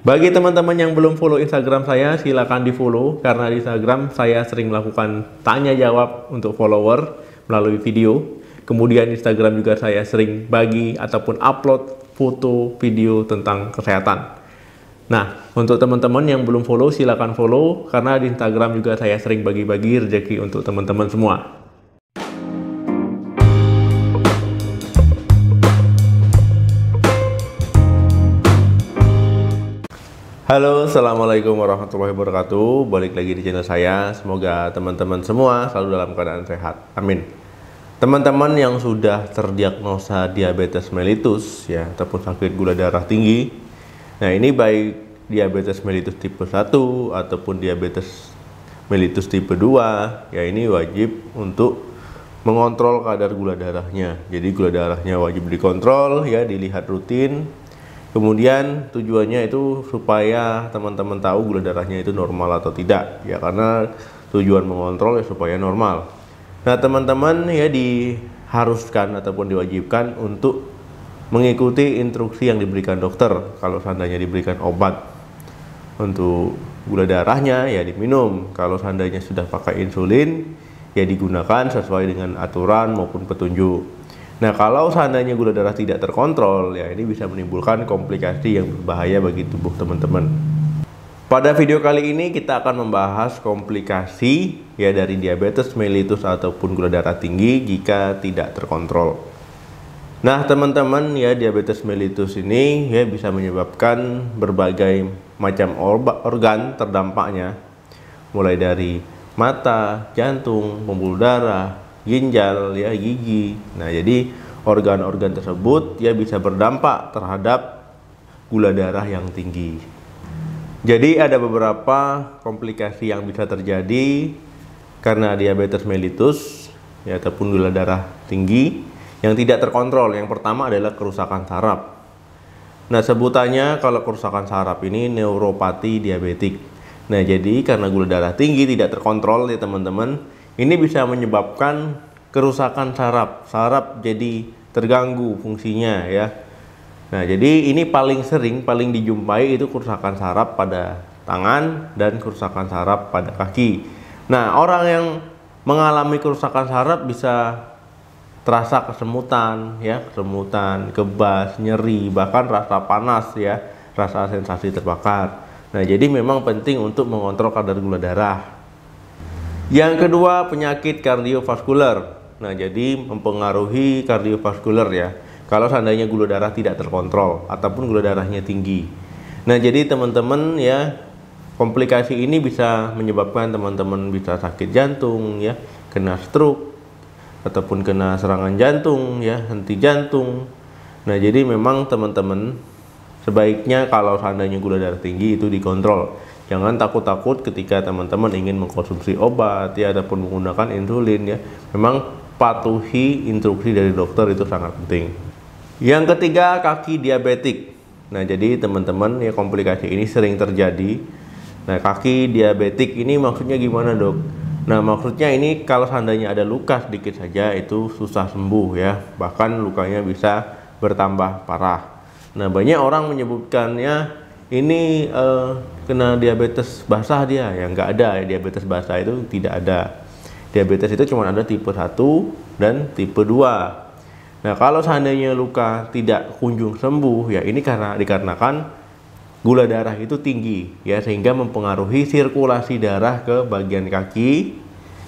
Bagi teman-teman yang belum follow Instagram saya, silakan di follow karena di Instagram saya sering melakukan tanya jawab untuk follower melalui video. Kemudian Instagram juga saya sering bagi ataupun upload foto video tentang kesehatan. Nah, untuk teman-teman yang belum follow, silakan follow karena di Instagram juga saya sering bagi-bagi rezeki untuk teman-teman semua. Halo, assalamualaikum warahmatullahi wabarakatuh. Balik lagi di channel saya. Semoga teman-teman semua selalu dalam keadaan sehat. Amin. Teman-teman yang sudah terdiagnosa diabetes mellitus ya ataupun sakit gula darah tinggi. Nah, ini baik diabetes mellitus tipe 1 ataupun diabetes mellitus tipe 2, ya ini wajib untuk mengontrol kadar gula darahnya. Jadi gula darahnya wajib dikontrol ya, dilihat rutin. Kemudian tujuannya itu supaya teman-teman tahu gula darahnya itu normal atau tidak ya, karena tujuan mengontrol ya supaya normal. Nah, teman-teman ya diharuskan ataupun diwajibkan untuk mengikuti instruksi yang diberikan dokter. Kalau seandainya diberikan obat untuk gula darahnya ya diminum. Kalau seandainya sudah pakai insulin ya digunakan sesuai dengan aturan maupun petunjuk. Nah, kalau seandainya gula darah tidak terkontrol, ya ini bisa menimbulkan komplikasi yang berbahaya bagi tubuh teman-teman. Pada video kali ini kita akan membahas komplikasi ya dari diabetes mellitus ataupun gula darah tinggi jika tidak terkontrol. Nah, teman-teman ya, diabetes mellitus ini ya bisa menyebabkan berbagai macam organ terdampaknya, mulai dari mata, jantung, pembuluh darah, ginjal, ya gigi. Nah, jadi organ-organ tersebut ya bisa berdampak terhadap gula darah yang tinggi. Jadi ada beberapa komplikasi yang bisa terjadi karena diabetes mellitus ya ataupun gula darah tinggi yang tidak terkontrol. Yang pertama adalah kerusakan saraf. Nah, sebutannya kalau kerusakan saraf ini neuropati diabetik. Nah, jadi karena gula darah tinggi tidak terkontrol ya teman-teman, ini bisa menyebabkan kerusakan saraf. Saraf jadi terganggu fungsinya ya. Nah, jadi ini paling dijumpai itu kerusakan saraf pada tangan dan kerusakan saraf pada kaki. Nah, orang yang mengalami kerusakan saraf bisa terasa kesemutan ya, kebas, nyeri, bahkan rasa panas ya, rasa sensasi terbakar. Nah, jadi memang penting untuk mengontrol kadar gula darah. Yang kedua, penyakit kardiovaskuler. Nah, jadi mempengaruhi kardiovaskuler ya. Kalau seandainya gula darah tidak terkontrol ataupun gula darahnya tinggi. Nah, jadi teman-teman ya, komplikasi ini bisa menyebabkan teman-teman bisa sakit jantung ya, kena stroke ataupun kena serangan jantung ya, henti jantung. Nah, jadi memang teman-teman sebaiknya kalau seandainya gula darah tinggi itu dikontrol. Jangan takut-takut ketika teman-teman ingin mengkonsumsi obat ya ataupun menggunakan insulin ya. Memang patuhi instruksi dari dokter itu sangat penting. Yang ketiga, kaki diabetik. Nah, jadi teman-teman ya, komplikasi ini sering terjadi. Nah, kaki diabetik ini maksudnya gimana, Dok? Nah, maksudnya ini kalau seandainya ada luka sedikit saja itu susah sembuh ya. Bahkan lukanya bisa bertambah parah. Nah, banyak orang menyebutkannya ini kena diabetes basah dia, ya nggak ada ya, diabetes basah itu tidak ada. Diabetes itu cuma ada tipe 1 dan tipe 2. Nah, kalau seandainya luka tidak kunjung sembuh ya ini dikarenakan gula darah itu tinggi ya, sehingga mempengaruhi sirkulasi darah ke bagian kaki.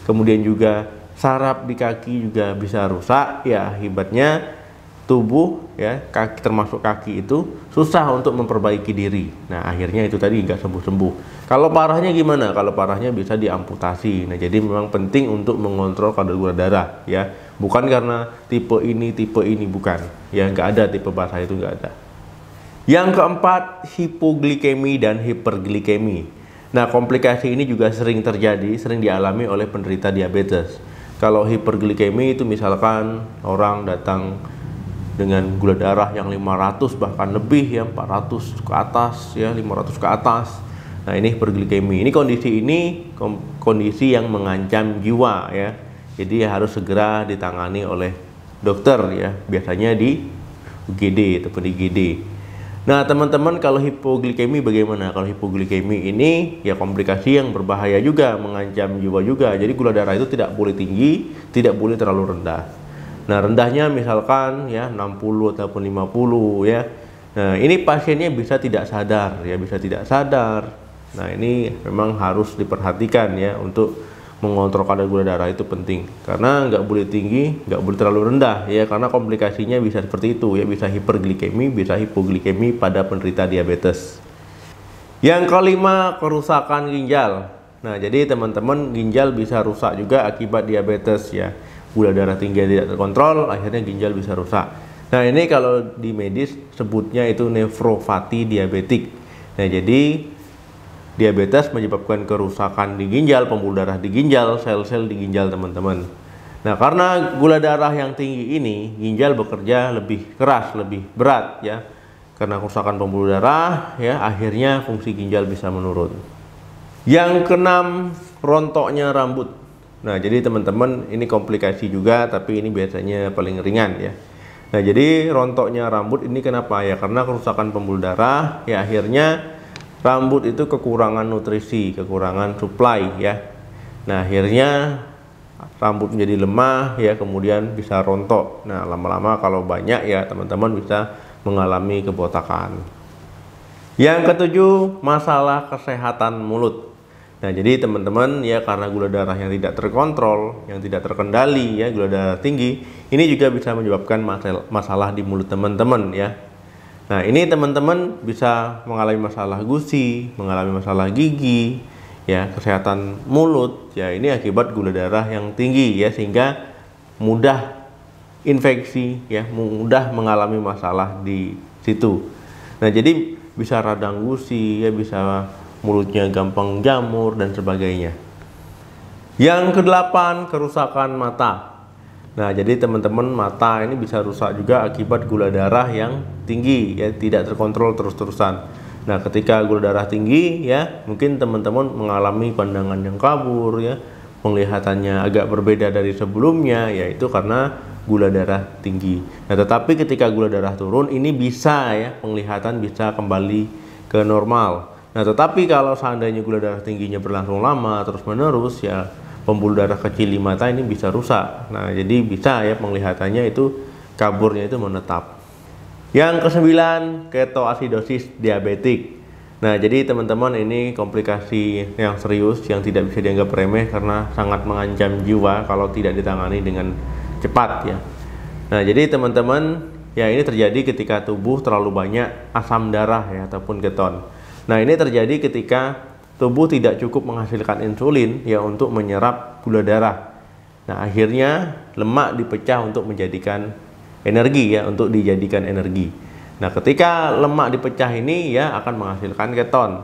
Kemudian juga saraf di kaki juga bisa rusak ya, akibatnya tubuh ya, kaki termasuk kaki itu susah untuk memperbaiki diri. Nah, akhirnya itu tadi nggak sembuh-sembuh. Kalau parahnya gimana? Kalau parahnya bisa diamputasi. Nah, jadi memang penting untuk mengontrol kadar gula darah ya. Bukan karena tipe ini bukan. Ya, nggak ada tipe basah itu, nggak ada. Yang keempat, hipoglikemi dan hiperglikemi. Nah, komplikasi ini juga sering terjadi, sering dialami oleh penderita diabetes. Kalau hiperglikemi itu misalkan orang datang dengan gula darah yang 500 bahkan lebih ya, 400 ke atas ya, 500 ke atas. Nah, ini hiperglikemi. Ini kondisi yang mengancam jiwa ya. Jadi harus segera ditangani oleh dokter ya, biasanya di UGD ataupun IGD. Nah, teman-teman, kalau hipoglikemi bagaimana? Kalau hipoglikemi ini ya komplikasi yang berbahaya juga, mengancam jiwa juga. Jadi gula darah itu tidak boleh tinggi, tidak boleh terlalu rendah. Nah, rendahnya misalkan ya 60 ataupun 50 ya. Nah, ini pasiennya bisa tidak sadar ya, bisa tidak sadar. Nah, ini memang harus diperhatikan ya, untuk mengontrol kadar gula darah itu penting, karena nggak boleh tinggi, nggak boleh terlalu rendah ya, karena komplikasinya bisa seperti itu ya, bisa hiperglikemi, bisa hipoglikemi pada penderita diabetes. Yang kelima, kerusakan ginjal. Nah, jadi teman-teman, ginjal bisa rusak juga akibat diabetes ya, gula darah tinggi tidak terkontrol, akhirnya ginjal bisa rusak. Nah, ini kalau di medis sebutnya itu nefropati diabetik. Nah, jadi diabetes menyebabkan kerusakan di ginjal, pembuluh darah di ginjal, sel-sel di ginjal, teman-teman. Nah, karena gula darah yang tinggi ini, ginjal bekerja lebih keras, lebih berat ya. Karena kerusakan pembuluh darah ya, akhirnya fungsi ginjal bisa menurun. Yang keenam, rontoknya rambut. Nah, jadi teman-teman, ini komplikasi juga, tapi ini biasanya paling ringan ya. Nah, jadi rontoknya rambut ini kenapa ya? Karena kerusakan pembuluh darah ya, akhirnya rambut itu kekurangan nutrisi, kekurangan suplai ya. Nah, akhirnya rambut menjadi lemah ya, kemudian bisa rontok. Nah, lama-lama kalau banyak ya, teman-teman bisa mengalami kebotakan. Yang ketujuh, masalah kesehatan mulut. Nah, jadi teman-teman ya, karena gula darah yang tidak terkontrol, yang tidak terkendali ya, gula darah tinggi, ini juga bisa menyebabkan masalah di mulut teman-teman ya. Nah, ini teman-teman bisa mengalami masalah gusi, mengalami masalah gigi, ya, kesehatan mulut, ya, ini akibat gula darah yang tinggi, ya, sehingga mudah infeksi, ya, mudah mengalami masalah di situ. Nah, jadi bisa radang gusi, ya, bisa mulutnya gampang jamur dan sebagainya. Yang kedelapan, kerusakan mata. Nah, jadi teman-teman, mata ini bisa rusak juga akibat gula darah yang tinggi, ya, tidak terkontrol terus-terusan. Nah, ketika gula darah tinggi, ya, mungkin teman-teman mengalami pandangan yang kabur, ya, penglihatannya agak berbeda dari sebelumnya, yaitu karena gula darah tinggi. Nah, tetapi ketika gula darah turun, ini bisa, ya, penglihatan bisa kembali ke normal. Nah, tetapi kalau seandainya gula darah tingginya berlangsung lama terus-menerus, ya, pembuluh darah kecil di mata ini bisa rusak. Nah, jadi bisa, ya, penglihatannya itu kaburnya itu menetap. Yang kesembilan, ketoasidosis diabetik. Nah, jadi teman-teman, ini komplikasi yang serius yang tidak bisa dianggap remeh karena sangat mengancam jiwa kalau tidak ditangani dengan cepat, ya. Nah, jadi teman-teman, ya, ini terjadi ketika tubuh terlalu banyak asam darah, ya, ataupun keton. Nah, ini terjadi ketika tubuh tidak cukup menghasilkan insulin, ya, untuk menyerap gula darah. Nah, akhirnya lemak dipecah untuk menjadikan energi, ya, untuk dijadikan energi. Nah, ketika lemak dipecah ini, ya, akan menghasilkan keton.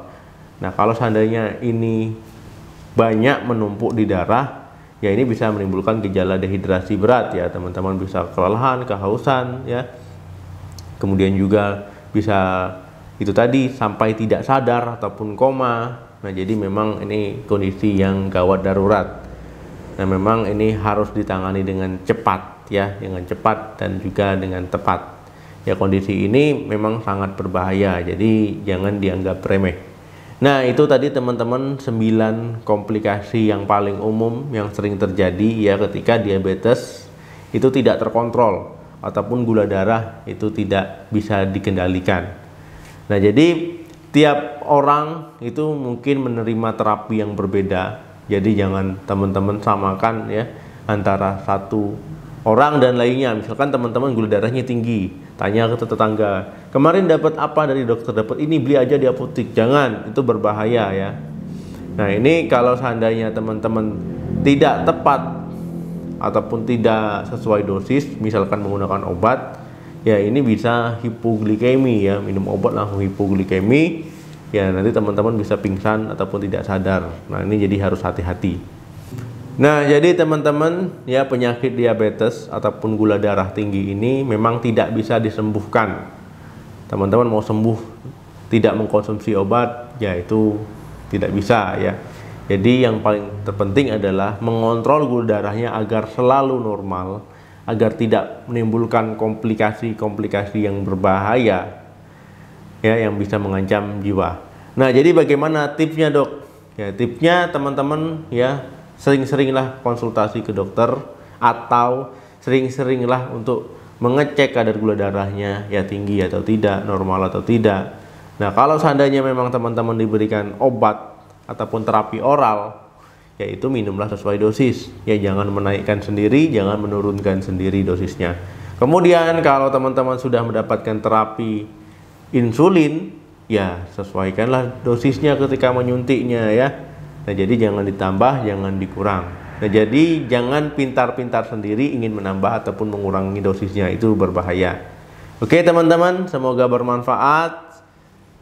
Nah, kalau seandainya ini banyak menumpuk di darah, ya, ini bisa menimbulkan gejala dehidrasi berat, ya, teman-teman, bisa kelelahan, kehausan, ya. Kemudian juga bisa itu tadi sampai tidak sadar ataupun koma. Nah, jadi memang ini kondisi yang gawat darurat. Nah, memang ini harus ditangani dengan cepat, ya, dengan cepat dan juga dengan tepat. Ya, kondisi ini memang sangat berbahaya, jadi jangan dianggap remeh. Nah, itu tadi teman-teman 9 komplikasi yang paling umum yang sering terjadi, ya, ketika diabetes itu tidak terkontrol ataupun gula darah itu tidak bisa dikendalikan. Nah, jadi tiap orang itu mungkin menerima terapi yang berbeda. Jadi jangan teman-teman samakan, ya, antara satu orang dan lainnya. Misalkan teman-teman gula darahnya tinggi, tanya ke tetangga, kemarin dapat apa dari dokter? Dapat ini, beli aja di apotek. Jangan, itu berbahaya, ya. Nah, ini kalau seandainya teman-teman tidak tepat ataupun tidak sesuai dosis, misalkan menggunakan obat, ya, ini bisa hipoglikemi, ya, minum obat langsung hipoglikemi, ya, nanti teman-teman bisa pingsan ataupun tidak sadar. Nah, ini jadi harus hati-hati. Nah, jadi teman-teman, ya, penyakit diabetes ataupun gula darah tinggi ini memang tidak bisa disembuhkan. Teman-teman mau sembuh tidak mengkonsumsi obat, ya, itu tidak bisa, ya. Jadi yang paling terpenting adalah mengontrol gula darahnya agar selalu normal, agar tidak menimbulkan komplikasi-komplikasi yang berbahaya. ya yang bisa mengancam jiwa. Nah, jadi bagaimana tipsnya, Dok? Ya, tipsnya teman-teman ya sering-seringlah konsultasi ke dokter atau sering-seringlah untuk mengecek kadar gula darahnya ya tinggi atau tidak, normal atau tidak. Nah, kalau seandainya memang teman-teman diberikan obat ataupun terapi oral, yaitu minumlah sesuai dosis. Ya, jangan menaikkan sendiri, jangan menurunkan sendiri dosisnya. Kemudian kalau teman-teman sudah mendapatkan terapi insulin, ya sesuaikanlah dosisnya ketika menyuntiknya ya. Nah, jadi jangan ditambah, jangan dikurang. Nah, jadi jangan pintar-pintar sendiri ingin menambah ataupun mengurangi dosisnya, itu berbahaya. Oke teman-teman, semoga bermanfaat.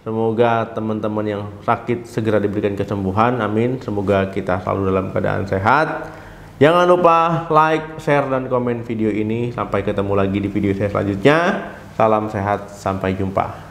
Semoga teman-teman yang sakit segera diberikan kesembuhan, amin. Semoga kita selalu dalam keadaan sehat. Jangan lupa like, share, dan komen video ini. Sampai ketemu lagi di video saya selanjutnya. Salam sehat, sampai jumpa.